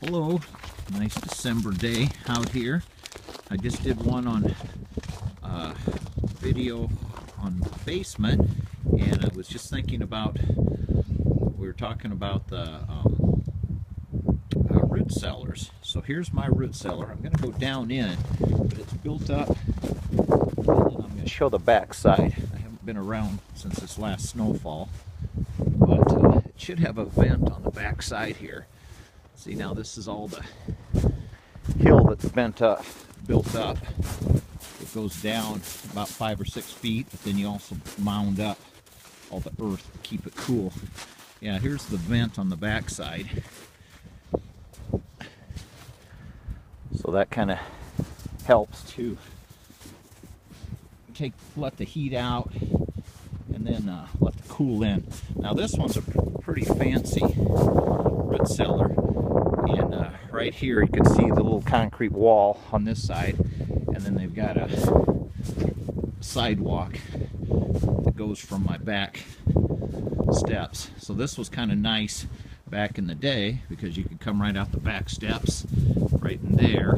Hello, nice December day out here. I just did one on video on the basement, and I was just thinking about, we were talking about the root cellars. So here's my root cellar. I'm going to go down in it, but it's built up, and then I'm going to show the back side. I haven't been around since this last snowfall, but it should have a vent on the back side here. See, now this is all the hill that's built up. It goes down about 5 or 6 feet, but then you also mound up all the earth to keep it cool. Yeah, here's the vent on the back side. So that kind of helps to let the heat out and then let the cool in. Now this one's a pretty fancy root cellar, and right here you can see the little concrete wall on this side, and then they've got a sidewalk that goes from my back steps. So this was kind of nice back in the day because you could come right out the back steps. Right in there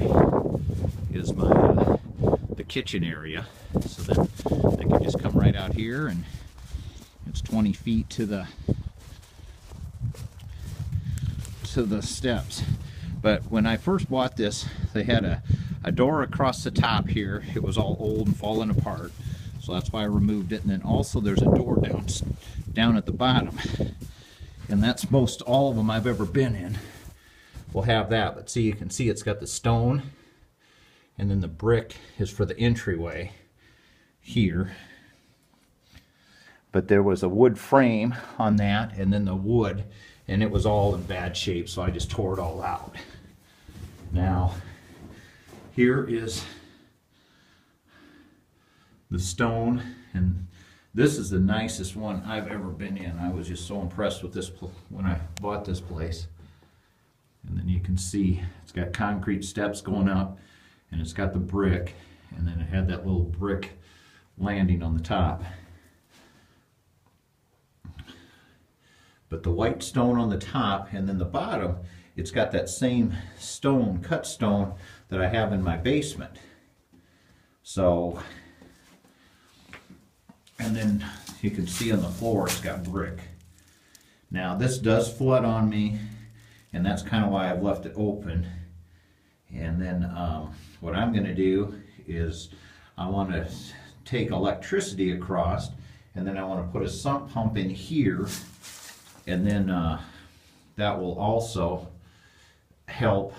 is my the kitchen area, so then I can just come right out here, and it's 20 feet to the steps. But when I first bought this, they had a door across the top here. It was all old and falling apart, so that's why I removed it. And then also there's a door down at the bottom, and that's most all of them I've ever been in will have that. But see, you can see it's got the stone, and then the brick is for the entryway here. But there was a wood frame on that, and then the wood, and it was all in bad shape, so I just tore it all out. Now, here is the stone, and this is the nicest one I've ever been in. I was just so impressed with this when I bought this place. And then you can see it's got concrete steps going up, and it's got the brick, and then it had that little brick landing on the top. But the white stone on the top, and then the bottom, it's got that same stone, cut stone, that I have in my basement. So, and then you can see on the floor it's got brick. Now this does flood on me, and that's kind of why I've left it open. And then what I'm going to do is I want to take electricity across, and then I want to put a sump pump in here, and then that will also help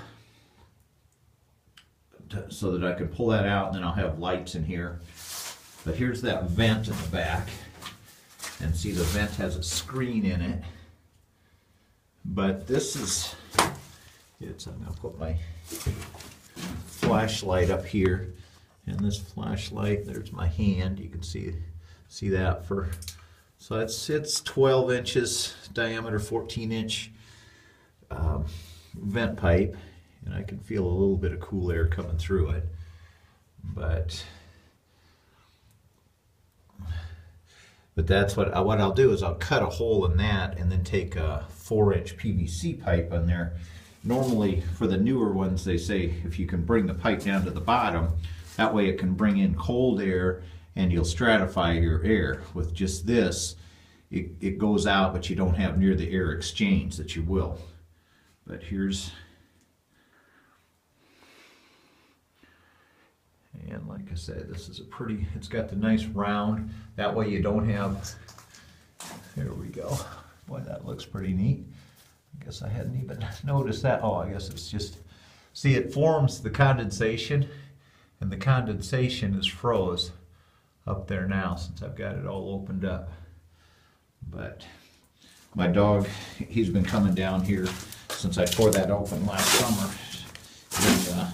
so that I can pull that out, and then I'll have lights in here. But here's that vent in the back, and see the vent has a screen in it. But this is, I'm going to put my flashlight up here, and this flashlight, there's my hand, you can see that for, so it's 12 inches diameter, 14-inch vent pipe, and I can feel a little bit of cool air coming through it. But that's what I'll do is I'll cut a hole in that, and then take a 4-inch PVC pipe on there. Normally for the newer ones, they say if you can bring the pipe down to the bottom, that way it can bring in cold air and you'll stratify your air. With just this, it goes out, but you don't have near the air exchange that you will. But here's, and like I said, this is a pretty, it's got the nice round, that way you don't have, there we go. Boy, that looks pretty neat. I guess I hadn't even noticed that. Oh, I guess it's just, see, it forms the condensation, and the condensation is froze up there now since I've got it all opened up. But my dog, he's been coming down here since I tore that open last summer. And,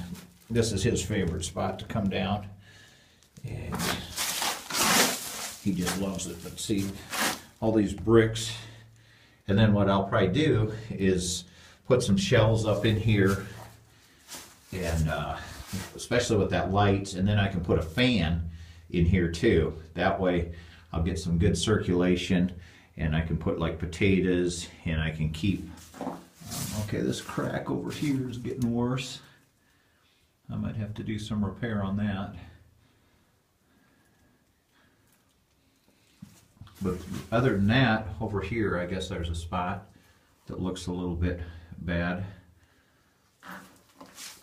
this is his favorite spot to come down, and he just loves it. But see, all these bricks, and then what I'll probably do is put some shelves up in here, and especially with that light, and then I can put a fan in here too. That way I'll get some good circulation, and I can put like potatoes, and I can keep Okay, this crack over here is getting worse. I might have to do some repair on that. But other than that, over here, I guess there's a spot that looks a little bit bad.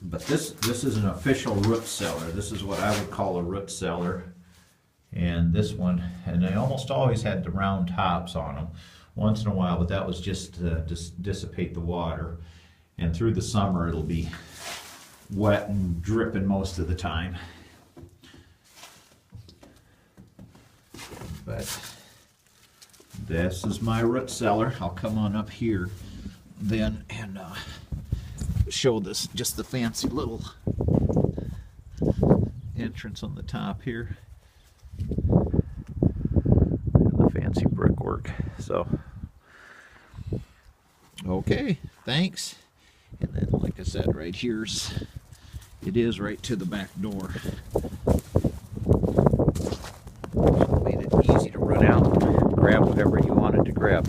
But this is an official root cellar. This is what I would call a root cellar. And this one, and they almost always had the round tops on them. Once in a while, but that was just to dissipate the water. And through the summer, it'll be wet and dripping most of the time. But this is my root cellar. I'll come on up here then and show this, just the fancy little entrance on the top here. And the fancy brickwork. So, okay, thanks. And then, like I said, right here's, it is right to the back door. Made it easy to run out and grab whatever you wanted to grab.